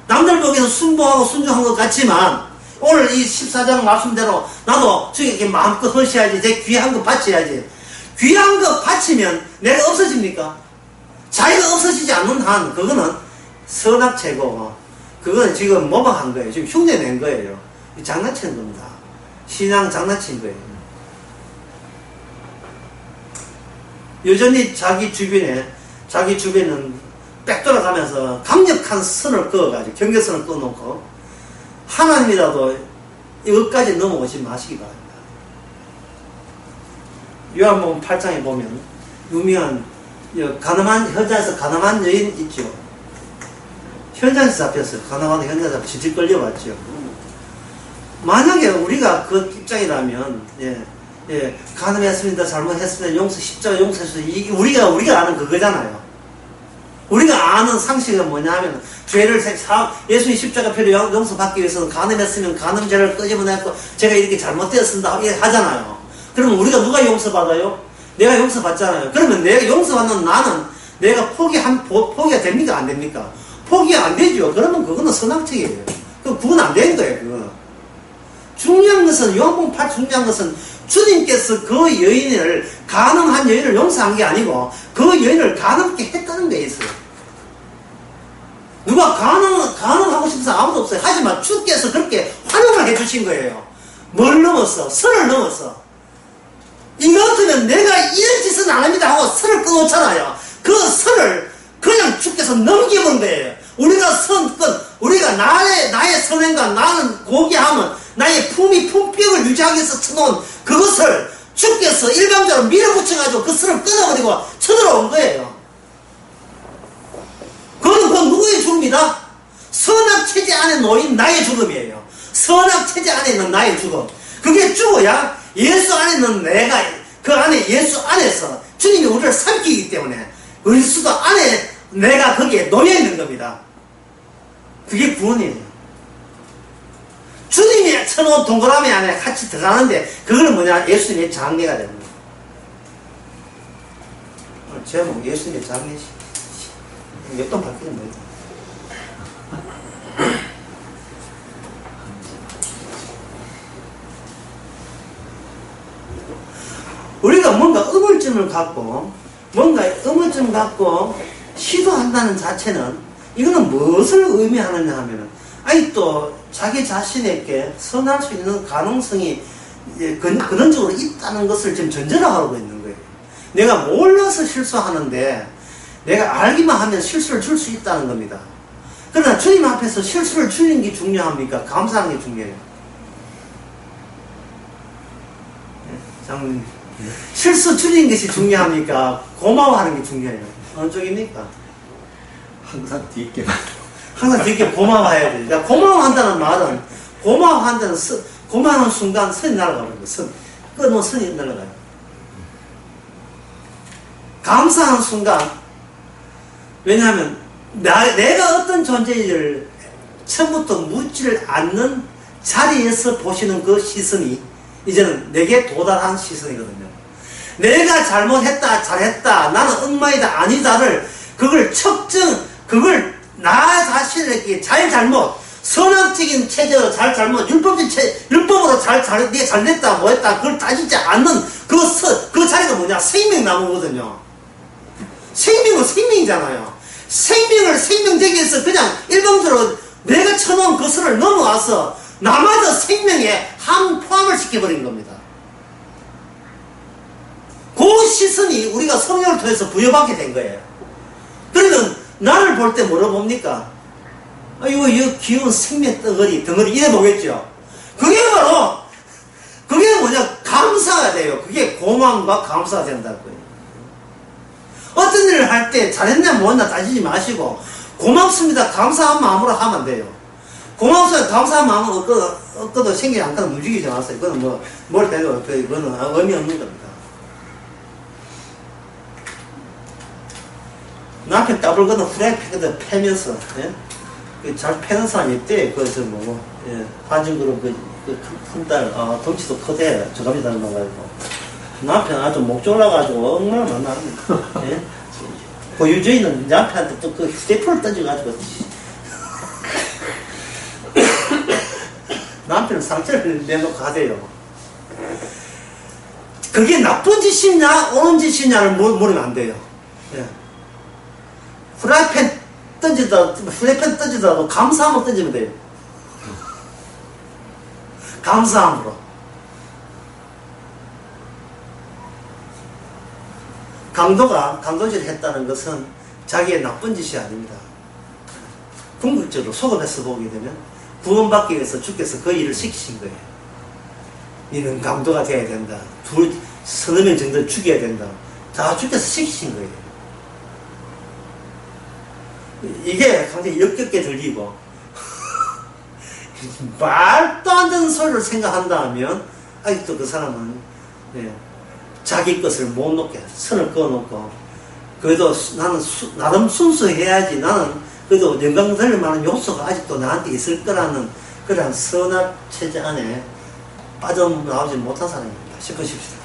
남들 보기에는 순보하고 순종한 것 같지만 오늘 이 14장 말씀대로 나도 주님께 마음껏 헌신해야지. 내 귀한 거 바쳐야지. 귀한 거 바치면 내가 없어집니까? 자기가 없어지지 않는 한 그거는 선악체고 그거는 지금 모방한 거예요. 지금 흉내낸 거예요. 장난치는 겁니다. 신앙 장난친 거예요. 여전히 자기 주변은 빽돌아가면서 강력한 선을 그어가지고 경계선을 그어놓고 하나님이라도 이것까지 넘어오지 마시기 바랍니다. 요한복음 8장에 보면 유명한 가늠한 현장에서 가늠한 여인 있죠. 현장에서 잡혔어요. 가늠한 현장에서 잡혀 질질 끌려왔죠. 만약에 우리가 그 입장이라면 가늠했습니다, 잘못했습니다, 십자가 용서했습니다. 우리가 아는 그거잖아요. 우리가 아는 상식은 뭐냐면 죄를 예수님 십자가 표를 용서받기 위해서는 가늠했으면 가늠죄를 끄집어내고 제가 이렇게 잘못되었습니다 하잖아요. 그러면 우리가 누가 용서받아요? 내가 용서받잖아요. 그러면 내가 용서받는 나는 내가 포기가 됩니까? 안 됩니까? 포기가 안 되죠. 그러면 그거는 선악책이에요. 그건 안 되는 거예요. 그거는. 중요한 것은 요한복음 8 중요한 것은 주님께서 그 여인을 가늠한 여인을 용서한 게 아니고 그 여인을 가늠케 했다는 게 있어요. 누가 가늠하고 싶어서 아무도 없어요. 하지만 주께서 그렇게 환영을 해주신 거예요. 뭘 넘었어? 선을 넘었어. 이거 같으면 내가 이런 짓은 안 합니다 하고 선을 끊었잖아요. 그 선을 그냥 주께서 넘겨본 거예요. 우리가 나의 선행과 나는 고귀함은 나의 품격을 유지하기 위해서 쳐놓은 그것을 주께서 일방적으로 밀어붙여가지고 그 선을 끊어버리고 쳐들어온 거예요. 그건 누구의 죽음이다? 선악체제 안에 놓인 나의 죽음이에요. 선악체제 안에 있는 나의 죽음. 그게 죽어야 예수 안에 있는 내가 그 안에 예수 안에서 주님이 우리를 삼키기 때문에 그리스도 안에 내가 거기에 놓여있는 겁니다. 그게 구원이에요. 주님이 쳐놓은 동그라미 안에 같이 들어가는데 그거는 뭐냐? 예수님의 장례가 됩니다. 제목 예수님의 장례식. 몇 돈 받기는 뭐예요? 우리가 뭔가 의문점을 갖고 시도한다는 자체는 이거는 무엇을 의미하느냐 하면은 또 자기 자신에게 선할 수 있는 가능성이 근원적으로 있다는 것을 지금 전제로 하고 있는 거예요. 내가 몰라서 실수하는데 내가 알기만 하면 실수를 줄 수 있다는 겁니다. 그러나 주님 앞에서 실수를 줄이는 게 중요합니까? 감사하는 게 중요해요. 장로님, 실수 줄이는 것이 중요합니까? 고마워하는 게 중요해요. 어느 쪽입니까? 항상 뒤있게 항상 되게 고마워해야 돼. 그러니까 고마워한다는 말은 고마워하는 순간 선이 날아가는 거예요. 끊으면 선이 날아가요. 감사하는 순간, 왜냐하면 내가 어떤 존재를 처음부터 묻지를 않는 자리에서 보시는 그 시선이 이제는 내게 도달한 시선이거든요. 내가 잘못했다, 잘했다, 나는 엉망이다, 아니다를 그걸 나 자신에게 선악적인 체제로 잘못, 율법으로 네가 잘됐다, 뭐했다, 그걸 따지지 않는 그 자리가 뭐냐? 생명나무거든요. 생명은 생명이잖아요. 생명되기 위해서 그냥 일방적으로 내가 쳐놓은 그 선을 넘어와서 나마저 생명에 포함을 시켜버린 겁니다. 그 시선이 우리가 성령을 통해서 부여받게 된 거예요. 그러면 나를 볼 때 뭐라 봅니까? 이거 귀여운 생명 덩어리 이래 보겠죠? 그게 뭐냐? 감사가 돼요. 그게 고마움과 감사가 된다고요. 어떤 일을 할 때 잘했냐 뭐했나 따지지 마시고 고맙습니다, 감사한 마음으로 하면 돼요. 고맙습니다, 감사한 마음은 얻고도 생기지 않거나 움직이지 마세요. 그거는 뭘 해도 그거는 의미 없는 겁니다. 남편 따블거든 후라이팬에다 패면서 잘 패는 사람이 있대. 그래서 환증그룹 큰딸 덩치도 크대. 저감이 닮아가지고 남편 아주 목 졸라가지고 얼마나 만나합니다. 그 유저인은 남편한테 또 그 휴대폰을 던져가지고 남편은 상처를 내놓고 하대요. 그게 나쁜 짓이냐 옳은 짓이냐를 모르면 안 돼요. 후라이팬 던지더라도 감사함으로 던지면 돼요. 감사함으로. 강도가 강도질 했다는 것은 자기의 나쁜 짓이 아닙니다. 궁극적으로 속음해서 보게 되면 구원받기 위해서 주께서 그 일을 시키신 거예요. 이는 강도가 되어야 된다. 서너 명 정도는 죽여야 된다. 다 주께서 시키신 거예요. 이게 굉장히 역겹게 들리고 말도 안 되는 소리를 생각한다면 아직도 그 사람은 자기 것을 못 놓게 선을 그어놓고 그래도 나는 나름 순수해야지 나는 그래도 영광 돌릴 만한 요소가 아직도 나한테 있을 거라는 그런 선악 체제 안에 빠져나오지 못한 사람입니다. 싶으십시오.